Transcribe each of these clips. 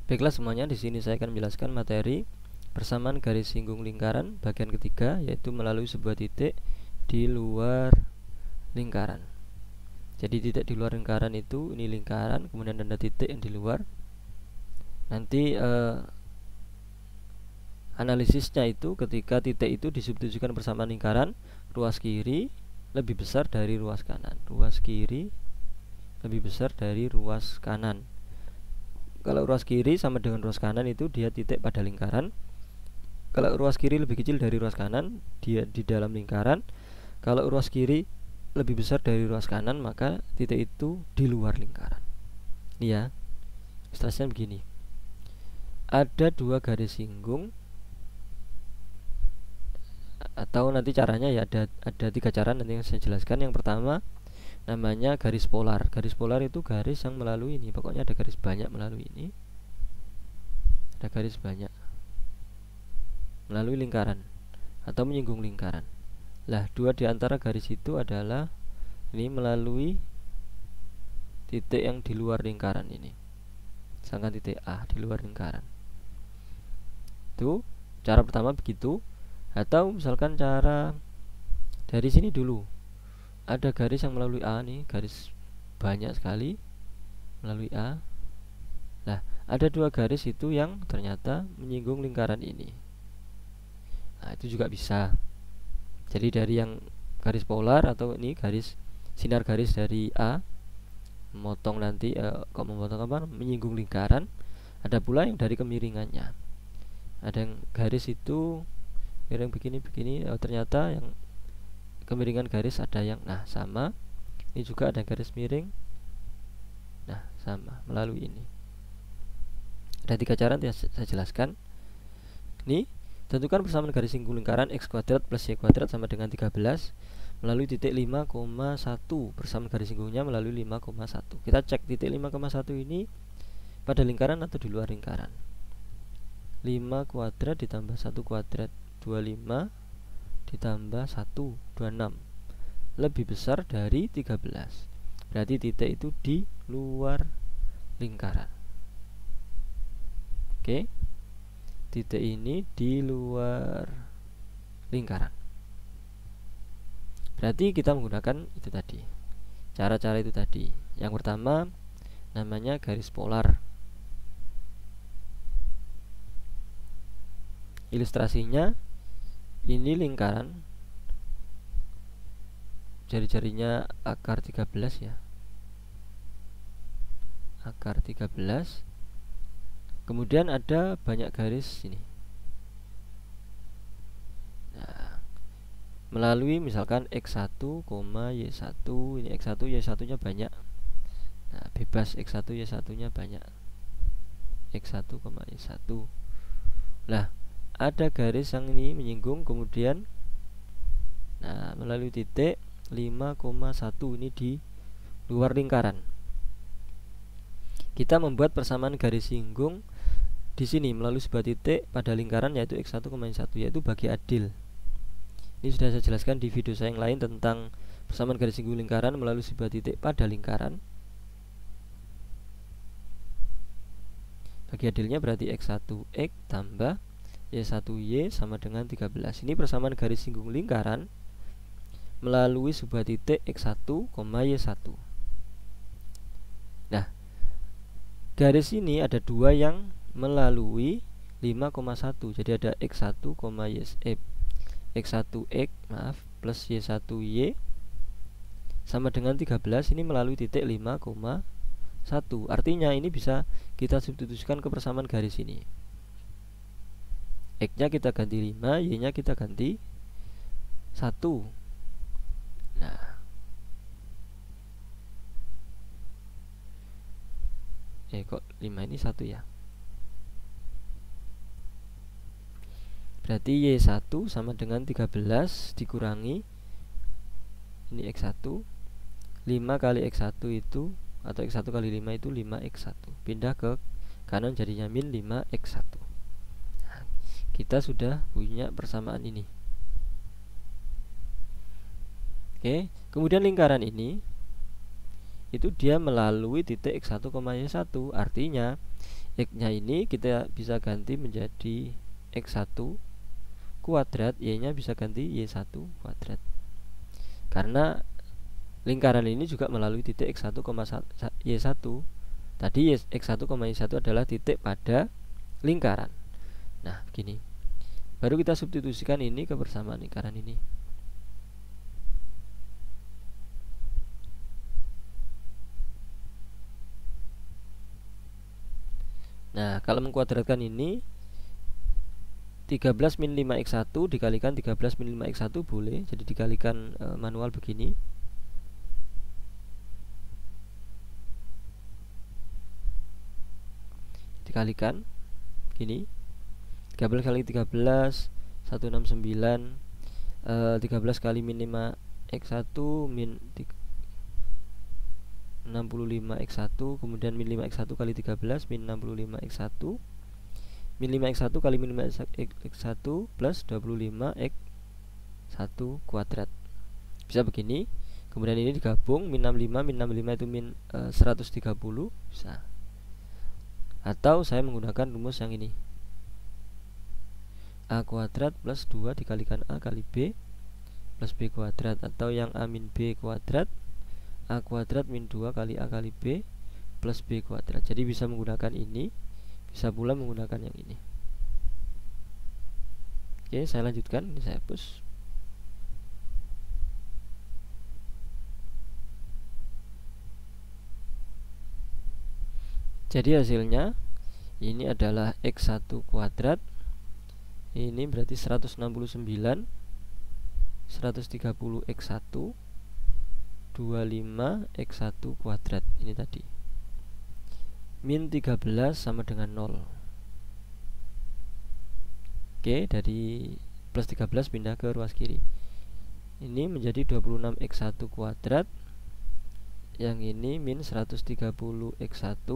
Baiklah semuanya, di sini saya akan menjelaskan materi persamaan garis singgung lingkaran bagian ketiga, yaitu melalui sebuah titik di luar lingkaran. Jadi titik di luar lingkaran itu, ini lingkaran, kemudian ada titik yang di luar. Nanti analisisnya itu ketika titik itu disubstitusikan persamaan lingkaran, ruas kiri lebih besar dari ruas kanan. Ruas kiri lebih besar dari ruas kanan. Kalau ruas kiri sama dengan ruas kanan itu dia titik pada lingkaran. Kalau ruas kiri lebih kecil dari ruas kanan, dia di dalam lingkaran. Kalau ruas kiri lebih besar dari ruas kanan, maka titik itu di luar lingkaran. Ini ya, ilustrasinya begini. Ada dua garis singgung, atau nanti caranya ya ada tiga cara nanti yang saya jelaskan. Yang pertama namanya garis polar. Garis polar itu garis yang melalui ini. Pokoknya ada garis banyak melalui ini. Ada garis banyak melalui lingkaran atau menyinggung lingkaran. Lah, dua di antara garis itu adalah ini melalui titik yang di luar lingkaran ini. Misalkan titik A di luar lingkaran. Itu cara pertama begitu. Atau misalkan cara dari sini dulu. Ada garis yang melalui A nih, garis banyak sekali melalui A. Nah, ada dua garis itu yang ternyata menyinggung lingkaran ini. Nah, itu juga bisa. Jadi dari yang garis polar atau ini garis sinar garis dari A memotong nanti memotong apa? Menyinggung lingkaran. Ada pula yang dari kemiringannya. Ada yang garis itu miring begini, ternyata yang kemiringan garis ada yang sama. Ini juga ada garis miring. Nah, sama melalui ini. Ada tiga cara yang saya jelaskan. Ini tentukan persamaan garis singgung lingkaran x kuadrat plus y kuadrat sama dengan 13 melalui titik 5,1. Persamaan garis singgungnya melalui 5,1. Kita cek titik 5,1 ini pada lingkaran atau di luar lingkaran. 5 kuadrat ditambah 1 kuadrat 25 ditambah 1 26 lebih besar dari 13. Berarti titik itu di luar lingkaran. Oke. Titik ini di luar lingkaran. Berarti kita menggunakan itu tadi. Cara-cara itu tadi. Yang pertama namanya garis polar. Ilustrasinya ini lingkaran, jari-jarinya akar 13 ya. Akar 13. Kemudian ada banyak garis sini. Nah, melalui misalkan x1, y1, ini x1, y1 nya banyak. Nah, bebas x1, y1 nya banyak. x1, y1. Nah, ada garis yang ini menyinggung, kemudian melalui titik 5,1 ini di luar lingkaran. Kita membuat persamaan garis singgung di sini melalui sebuah titik pada lingkaran yaitu x1, y1, yaitu bagi adil. Ini sudah saya jelaskan di video saya yang lain tentang persamaan garis singgung lingkaran melalui sebuah titik pada lingkaran. Bagi adilnya berarti x1x tambah y1y sama dengan 13. Ini persamaan garis singgung lingkaran melalui sebuah titik x1, y1. Nah, garis ini ada dua yang melalui 5,1. Jadi ada x1, x1x plus y1y sama dengan 13. Ini melalui titik 5,1. Artinya ini bisa kita substitusikan ke persamaan garis ini. X nya kita ganti 5, y nya kita ganti 1. Nah, kok 5 ini 1 ya. Berarti y1 sama dengan 13 dikurangi ini x1. 5 kali x1 itu, atau x1 kali 5 itu 5x1. Pindah ke kanan jadinya min 5x1. Nah, kita sudah punya persamaan ini. Oke, kemudian lingkaran ini itu dia melalui titik x1, y1. Artinya X-nya ini kita bisa ganti menjadi X1 kuadrat, Y-nya bisa ganti Y1 kuadrat. Karena lingkaran ini juga melalui titik X1, Y1. Tadi X1, Y1 adalah titik pada lingkaran. Nah, begini. Baru kita substitusikan ini ke persamaan lingkaran ini. Nah, kalau mengkuadratkan ini 13 min 5x1 dikalikan 13 min 5x1 boleh. Jadi dikalikan manual begini. Dikalikan gini. 13 kali 13 169. 13 kali min 5x1 min 65x1, kemudian min 5x1 kali 13 min 65x1, min 5x1 kali min 5x1 plus 25x1 kuadrat. Bisa begini. Kemudian ini digabung, min 65, min 65 itu min 130, bisa. Atau saya menggunakan rumus yang ini, A kuadrat plus 2 dikalikan A kali B plus B kuadrat. Atau yang A min B kuadrat, A kuadrat min 2 kali A kali B plus B kuadrat. Jadi bisa menggunakan ini, bisa pula menggunakan yang ini. Oke, saya lanjutkan. Ini saya hapus. Jadi hasilnya ini adalah X1 kuadrat. Ini berarti 169 130 X1 25 X1 kuadrat. Ini tadi min 13 sama dengan 0. Oke, dari plus 13 pindah ke ruas kiri. Ini menjadi 26 X1 kuadrat. Yang ini min 130 X1.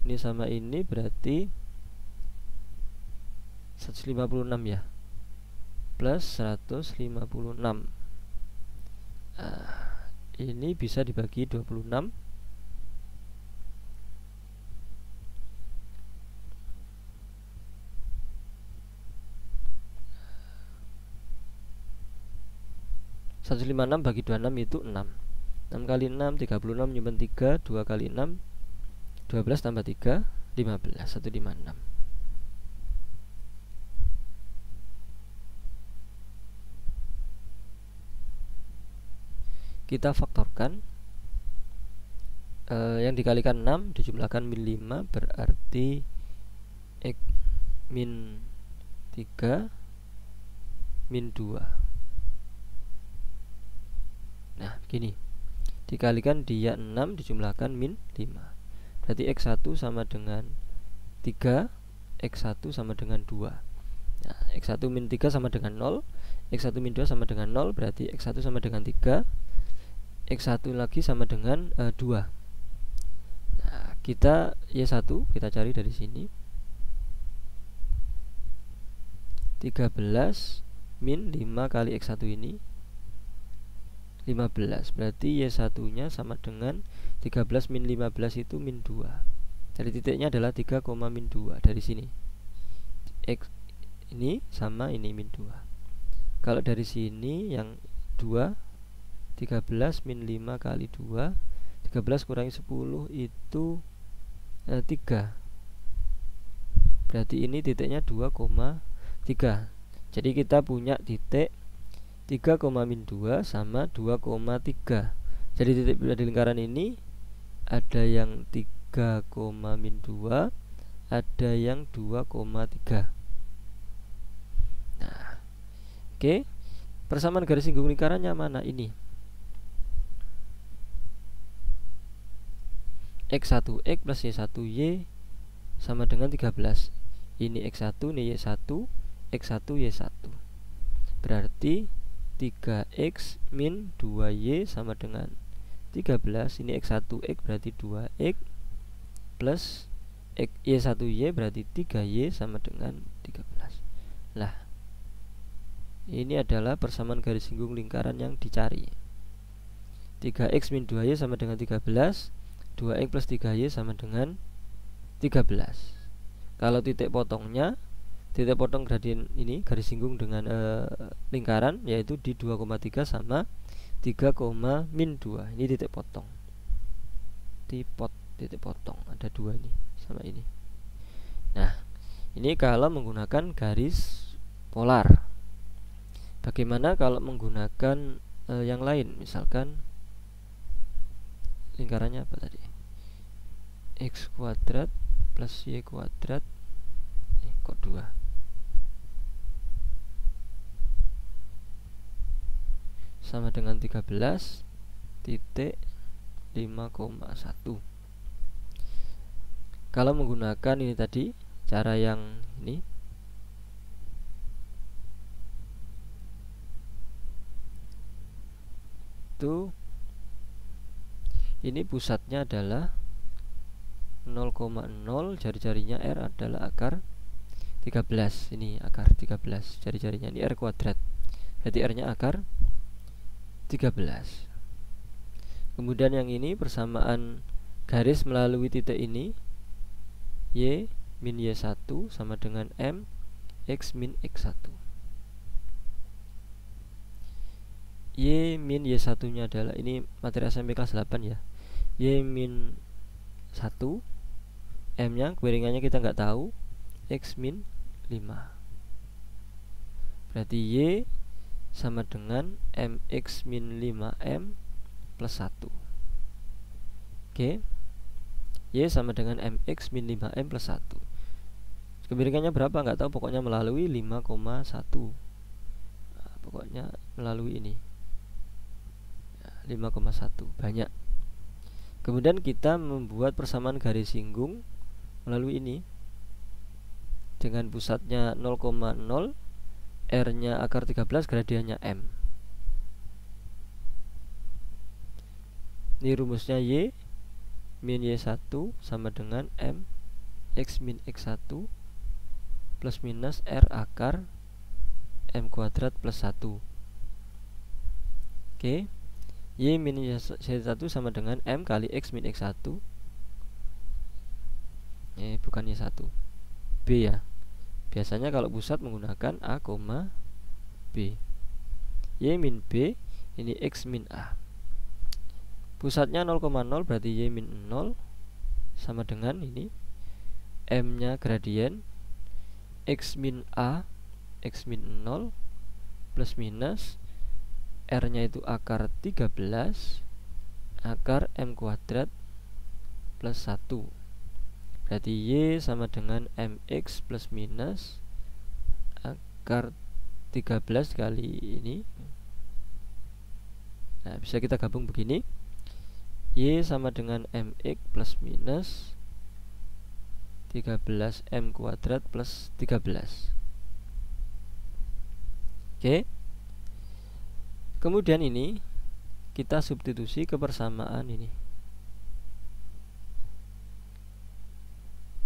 Ini sama ini berarti 156 ya, plus 156. Ini bisa dibagi 26. Satu 56 bagi 26 itu 6. 6 kali 6 36, nyimpen 3, 2 kali 6 12 tambah 3 15, 156. Kita faktorkan, yang dikalikan 6 dijumlahkan min 5 berarti X min 3 min 2. Nah, gini. Dikalikan dia 6 dijumlahkan min 5. Berarti X1 sama dengan 3, X1 sama dengan 2. Nah, X1 min 3 sama dengan 0, X1 min 2 sama dengan 0, berarti X1 sama dengan 3, X1 lagi sama dengan 2. Nah, kita Y1 kita cari dari sini. 13 min 5 kali X1 ini 15. Berarti Y1 nya sama dengan 13 min 15 itu min 2. Jadi titiknya adalah 3, min 2 dari sini. X ini sama ini min 2. Kalau dari sini yang 2, 13 min 5 kali 2, 13 kurangi 10 itu 3. Berarti ini titiknya 2,3. Jadi kita punya titik 3, min 2 sama 2,3. Jadi titik di lingkaran ini ada yang 3, min 2, ada yang 2,3. Nah, oke. Persamaan garis singgung lingkarannya mana? Ini X1X plus Y1Y sama dengan 13. Ini X1, ini Y1, X1, Y1. Berarti 3X min 2Y sama dengan 13. Ini X1X berarti 2X plus Y1Y berarti 3Y sama dengan 13. Lah, ini adalah persamaan garis singgung lingkaran yang dicari. 3X min 2Y sama dengan 13, 2X plus 3Y sama dengan 13. Kalau titik potong gradien ini garis singgung dengan lingkaran yaitu di 2,3 sama 3, min 2. Ini titik potong. Titik potong ada 2 ini sama ini. Nah, ini kalau menggunakan garis polar. Bagaimana kalau menggunakan yang lain? Misalkan lingkarannya apa tadi? X kuadrat plus Y kuadrat. Kok 2? Sama dengan 13 titik 5,1. Kalau menggunakan ini tadi, cara yang ini, itu ini pusatnya adalah 0,0, jari-jarinya R adalah akar 13. Ini akar 13, jari-jarinya ini R kuadrat, berarti R nya akar 13. Kemudian yang ini persamaan garis melalui titik ini, Y min Y1 sama dengan M X min X1. Y min Y1 nya adalah, ini materi SMP kelas 8 ya, Y min 1, M nya kemiringannya kita nggak tahu, X min 5. Berarti Y sama dengan MX min 5M plus 1. Oke, Y sama dengan MX min 5M plus 1. Kemiringannya berapa nggak tahu, pokoknya melalui 5,1. Nah, pokoknya melalui ini 5,1, banyak. Kemudian kita membuat persamaan garis singgung melalui ini dengan pusatnya 0,0, R nya akar 13, gradiennya M. Ini rumusnya Y min Y1 sama dengan M X min X1 plus minus R akar M kuadrat plus 1. Oke, Y min Y1 sama dengan M kali X min X1. Bukan Y1, B ya. Biasanya kalau pusat menggunakan A, B. Y min B, ini X min A. Pusatnya 0,0, berarti Y min 0 sama dengan ini M nya gradien X min A, X min 0 plus minus R nya itu akar 13 akar M kuadrat plus 1. Berarti Y sama dengan MX plus minus akar 13 kali ini. Nah, bisa kita gabung begini. Y sama dengan MX plus minus 13 M kuadrat plus 13. Oke. Kemudian ini kita substitusi ke persamaan ini.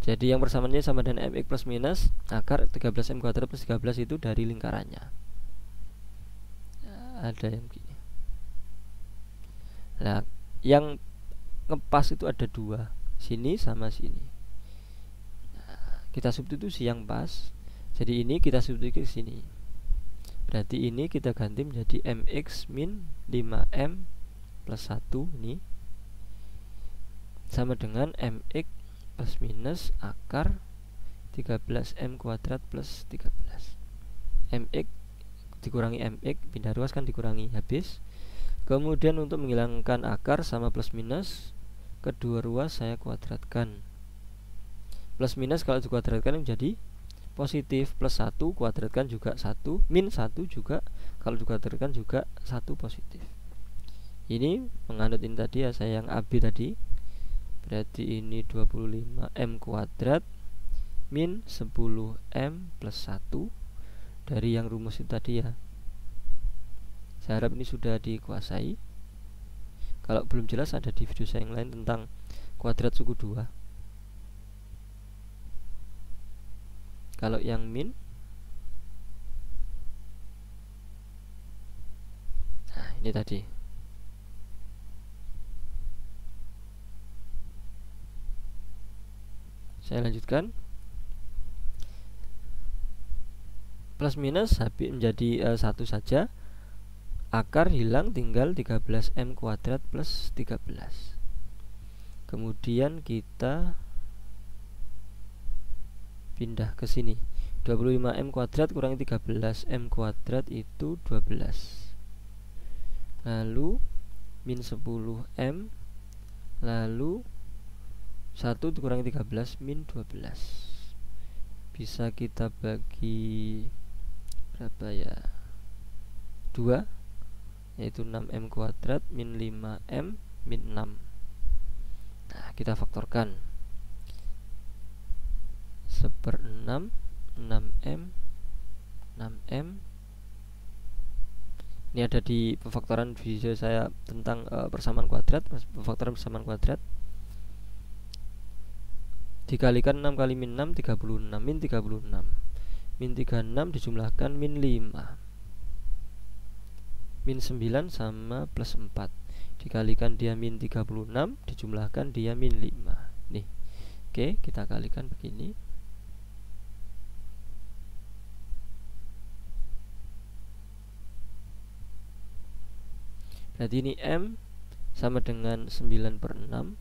Jadi yang persamaannya sama dengan MX plus minus akar 13M kuadrat plus 13 itu dari lingkarannya. Ada yang begini. Nah, yang ngepas itu ada 2, sini sama sini. Nah, kita substitusi yang pas. Jadi ini kita substitusi ke sini. Berarti ini kita ganti menjadi MX min 5M plus 1 ini sama dengan MX plus minus akar 13M kuadrat plus 13. MX dikurangi MX, pindah ruas kan dikurangi, habis. Kemudian untuk menghilangkan akar sama plus minus, kedua ruas saya kuadratkan. Plus minus kalau dikuadratkan menjadi positif, plus 1 kuadratkan juga 1, min 1 juga kalau dikuadratkan juga 1 positif. Ini menganut ini tadi ya, saya yang AB tadi. Berarti ini 25M kuadrat min 10M plus 1 dari yang rumus itu tadi ya. Saya harap ini sudah dikuasai. Kalau belum jelas ada di video saya yang lain tentang kuadrat suku 2. Kalau yang min, nah ini tadi. Saya lanjutkan. plus minus habis menjadi 1 saja, akar hilang, tinggal 13M kuadrat plus 13. Kemudian kita pindah ke sini, 25M kuadrat kurangi 13M kuadrat itu 12. Lalu min 10M, lalu 1 dikurangi 13 min 12. Bisa kita bagi berapa ya, 2, yaitu 6M kuadrat min 5M min 6. Nah, kita faktorkan 1/6, 6M, 6M. Ini ada di pemfaktoran video saya tentang persamaan kuadrat, pemfaktoran persamaan kuadrat. Dikalikan 6 kali min 6, 36, min 36. Min 36 dijumlahkan min 5. Min 9 sama plus 4. Dikalikan dia min 36, dijumlahkan dia min 5. Nih. Oke, kita kalikan begini. Berarti ini M sama dengan 9/6,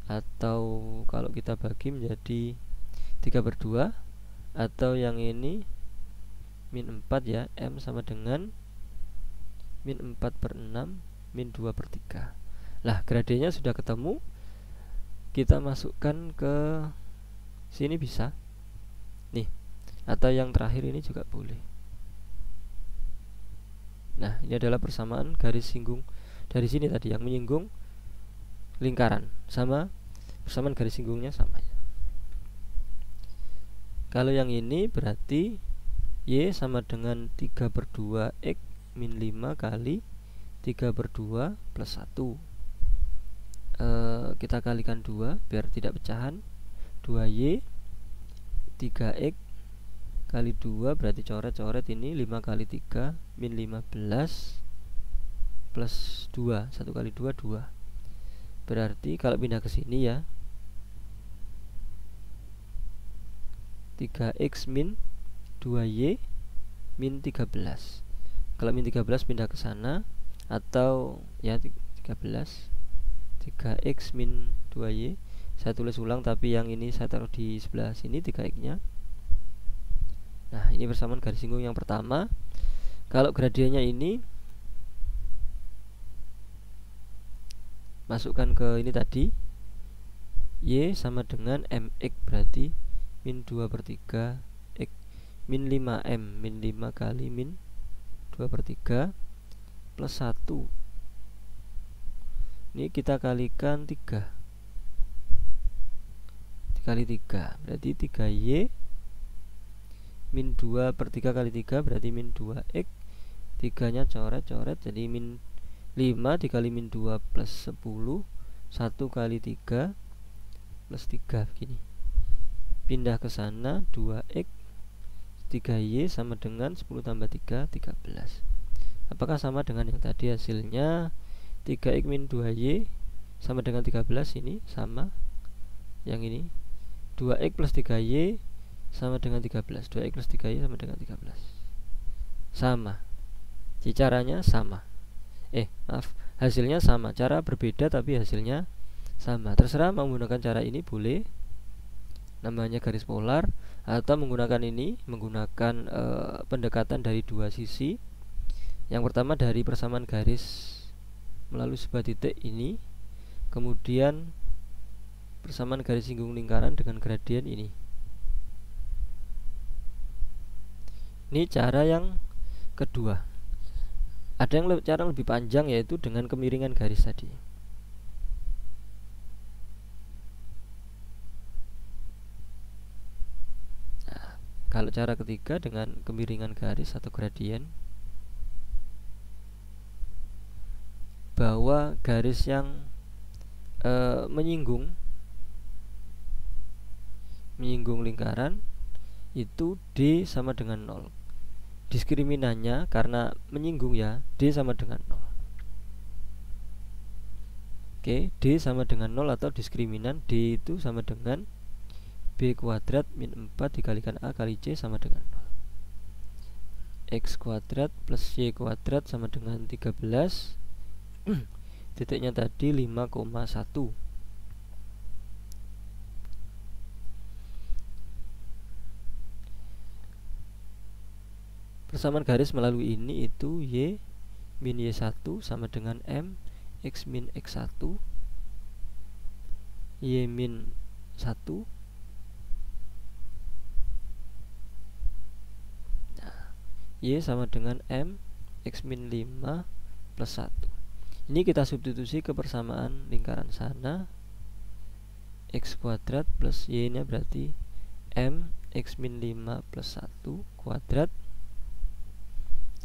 atau kalau kita bagi menjadi 3/2, atau yang ini min 4 ya, M sama dengan min 4/6 min 2/3. Lah, gradiennya sudah ketemu, kita masukkan ke sini bisa nih, atau yang terakhir ini juga boleh. Nah, ini adalah persamaan garis singgung dari sini tadi yang menyinggung lingkaran, sama persamaan garis singgungnya sama ya. Kalau yang ini berarti Y sama dengan 3/2 X min 5 kali 3/2 plus 1. Kita kalikan 2 biar tidak pecahan. 2Y 3X kali 2 berarti coret-coret ini 5 kali 3 min 15 plus 2. 1 kali 2 2. Berarti kalau pindah ke sini ya, 3X min 2Y min 13. Kalau min 13 pindah ke sana, atau ya 13, 3X min 2Y. Saya tulis ulang, tapi yang ini saya taruh di sebelah sini 3X nya. Nah, ini persamaan garis singgung yang pertama. Kalau gradiennya ini masukkan ke ini tadi, Y sama dengan MX, berarti min 2/3 X min 5M, min 5 kali min 2/3 plus 1. Ini kita kalikan 3 dikali 3 berarti 3Y min 2/3 kali 3 berarti min 2X. 3 nya coret-coret jadi min 5 dikali min 2 plus 10. 1 kali 3 plus 3 begini. Pindah ke sana, 2X 3Y sama dengan 10 tambah 3 13. Apakah sama dengan yang tadi hasilnya? 3X min 2Y sama dengan 13, ini sama. Yang ini 2X plus 3Y sama dengan 13. 2X plus 3Y sama dengan 13. Sama. Caranya sama. Maaf, hasilnya sama. Cara berbeda tapi hasilnya sama. Terserah mau menggunakan cara ini boleh, namanya garis polar, atau menggunakan ini, menggunakan pendekatan dari dua sisi. Yang pertama dari persamaan garis melalui sebuah titik ini, kemudian persamaan garis singgung lingkaran dengan gradien ini. Ini cara yang kedua. Ada yang cara lebih panjang, yaitu dengan kemiringan garis tadi. Nah, kalau cara ketiga dengan kemiringan garis atau gradien, bahwa garis yang menyinggung lingkaran itu D sama dengan 0. Diskriminannya karena menyinggung ya, D sama dengan 0. Oke, D sama dengan 0 atau diskriminan D itu sama dengan B kuadrat min 4 dikalikan A kali C sama dengan 0. X kuadrat plus Y kuadrat sama dengan 13. Titiknya tadi 5,1. Persamaan garis melalui ini itu Y min Y1 sama dengan M X min X1 Y min 1. Y sama dengan M X min 5 plus 1. Ini kita substitusi ke persamaan lingkaran sana. X kuadrat plus Y nya berarti M X min 5 plus 1 kuadrat.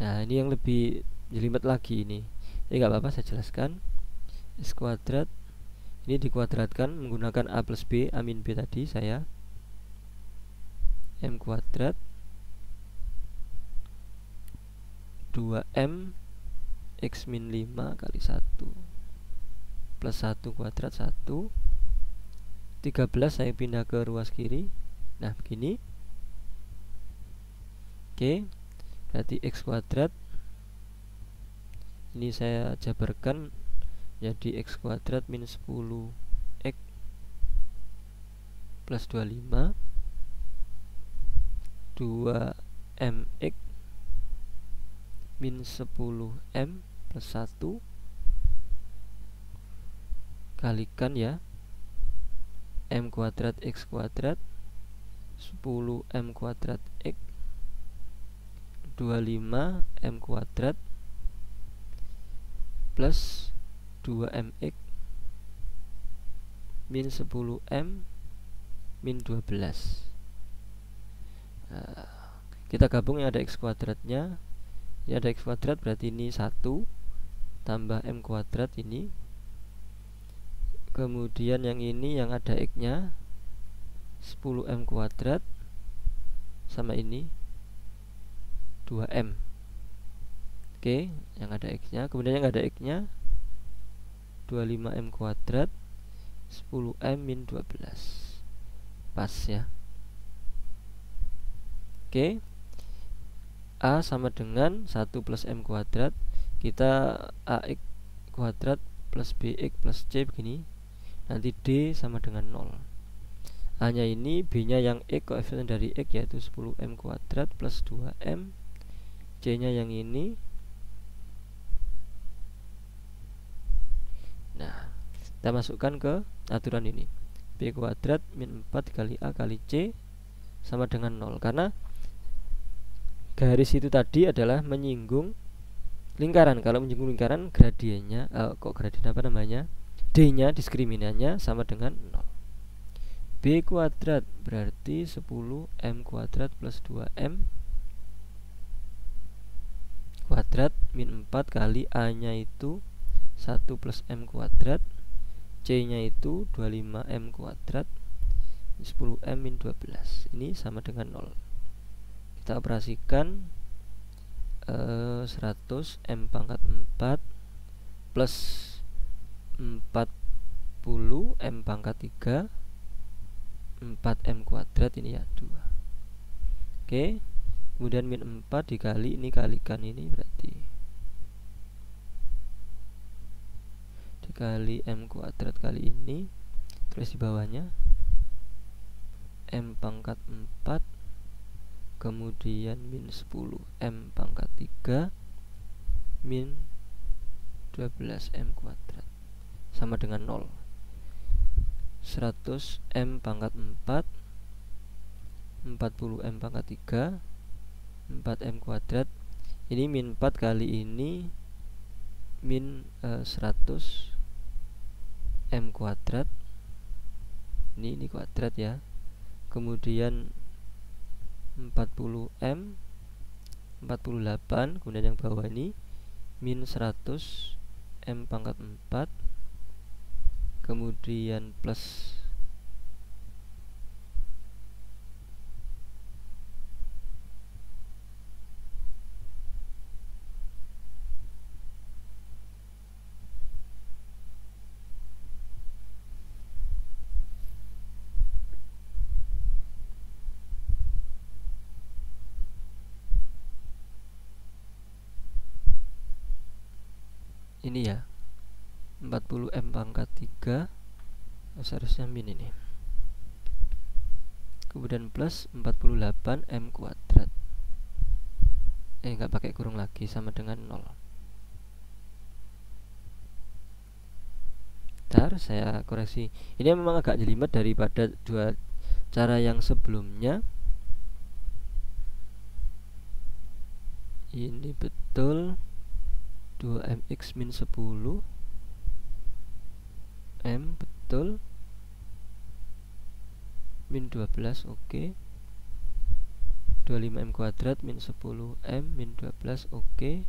Nah ini yang lebih jelimet lagi ini. Gak apa-apa saya jelaskan. X kuadrat ini dikuadratkan menggunakan A plus B, A min B tadi saya. M kuadrat 2M X min 5 kali 1 plus 1 kuadrat 1. 13 saya pindah ke ruas kiri. Nah begini. Oke, berarti X kuadrat ini saya jabarkan jadi X kuadrat min 10 X plus 25 2MX min 10M plus 1 kalikan ya M kuadrat X kuadrat 10M kuadrat X 25M kuadrat plus 2MX min 10M min 12. Nah, kita gabung yang ada X kuadratnya. Ini ada X kuadrat berarti ini 1 tambah M kuadrat ini. Kemudian yang ini yang ada X nya 10M kuadrat sama ini 2M. Oke, yang ada X nya. Kemudian yang ada X nya 25M kuadrat 10M min 12. Pas ya. Oke, A sama dengan 1 plus M kuadrat. Kita AX kuadrat plus BX plus C begini. Nanti D sama dengan 0. A nya ini, B nya yang X, koefisien dari X yaitu 10M kuadrat plus 2M. C nya yang ini. Nah, kita masukkan ke aturan ini. B kuadrat min 4 kali A kali C sama dengan 0. Karena garis itu tadi adalah menyinggung lingkaran. Kalau menyinggung lingkaran, gradiennya D nya diskriminannya sama dengan 0. B kuadrat berarti 10M kuadrat plus 2M kuadrat min 4 kali A nya itu 1 plus M kuadrat, C nya itu 25M kuadrat 10M min 12. Ini sama dengan 0. Kita operasikan 100 M pangkat 4 plus 40 M pangkat 3 4M kuadrat ini ya 2. Oke, kemudian min 4 dikali ini kalikan ini berarti dikali M kuadrat kali ini, terus di bawahnya M pangkat 4 kemudian min 10 M pangkat 3 min 12 M kuadrat sama dengan 0. 100 M pangkat 4 40 M pangkat 3 4 M kuadrat. Ini min 4 kali ini min 100 M kuadrat. Ini kuadrat ya. Kemudian 40M 48, kemudian yang bawah ini min 100 M pangkat 4 kemudian plus ini ya, 40M pangkat 3 seharusnya min ini, kemudian plus 48M kuadrat, nggak pakai kurung lagi, sama dengan 0. Bentar, saya koreksi. Ini memang agak jelimet daripada dua cara yang sebelumnya. Ini betul 2mx min 10 m, betul min 12, oke. 25m kuadrat min 10m min 12, oke.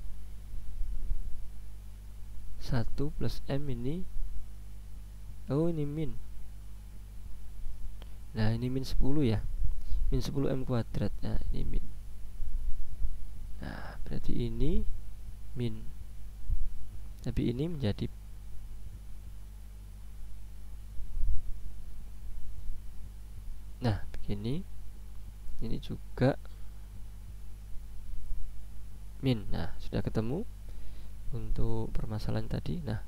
1 plus m ini, oh ini min, nah ini min 10 ya, min 10m kuadrat, nah ini min, nah berarti ini min, tapi ini menjadi nah begini, ini juga min. Nah sudah ketemu untuk permasalahan tadi. Nah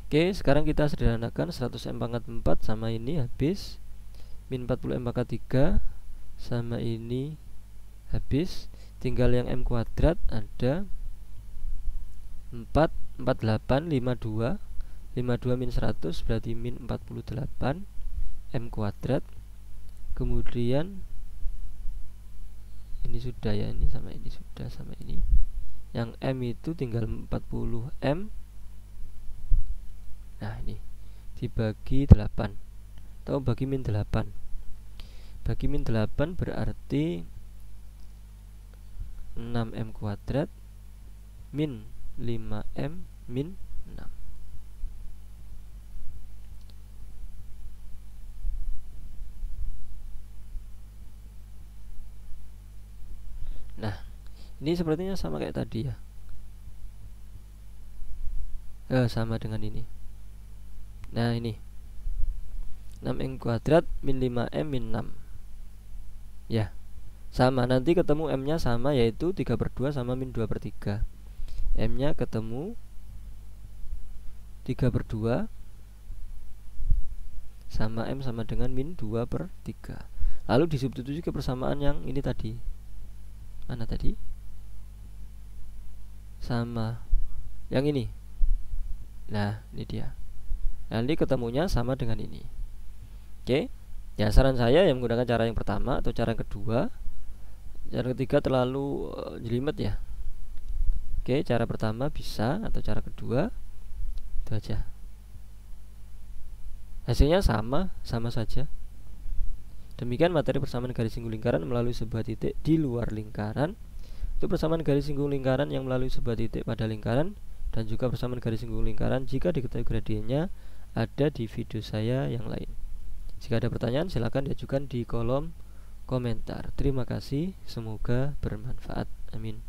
oke, sekarang kita sederhanakan. 100m pangkat 4 sama ini habis, min 40m pangkat 3 sama ini habis, tinggal yang m kuadrat ada 4, 48, 52 min 100 berarti min 48 m kuadrat. Kemudian ini sudah ya, ini sama ini sudah, sama ini yang m itu tinggal 40m. Nah ini dibagi 8 atau bagi min 8, bagi min 8 berarti 6m kuadrat min 5m min 6. Nah ini sepertinya sama kayak tadi ya, sama dengan ini. Nah ini 6m kuadrat min 5m min 6 ya, sama, nanti ketemu m nya sama, yaitu 3/2 sama min 2/3. M nya ketemu 3/2 sama m sama dengan min 2/3. Lalu disubstitusi ke persamaan yang ini tadi, mana tadi, sama yang ini. Nah ini dia, nanti ketemunya sama dengan ini. Oke, ya saran saya yang menggunakan cara yang pertama atau cara yang kedua. Cara ketiga terlalu jelimet ya. Oke, cara pertama bisa, atau cara kedua, itu aja. Hasilnya sama saja. Demikian materi persamaan garis singgung lingkaran melalui sebuah titik di luar lingkaran. Untuk persamaan garis singgung lingkaran yang melalui sebuah titik pada lingkaran, dan juga persamaan garis singgung lingkaran jika diketahui gradiennya, ada di video saya yang lain. Jika ada pertanyaan silakan diajukan di kolom komentar. Terima kasih, semoga bermanfaat. Amin.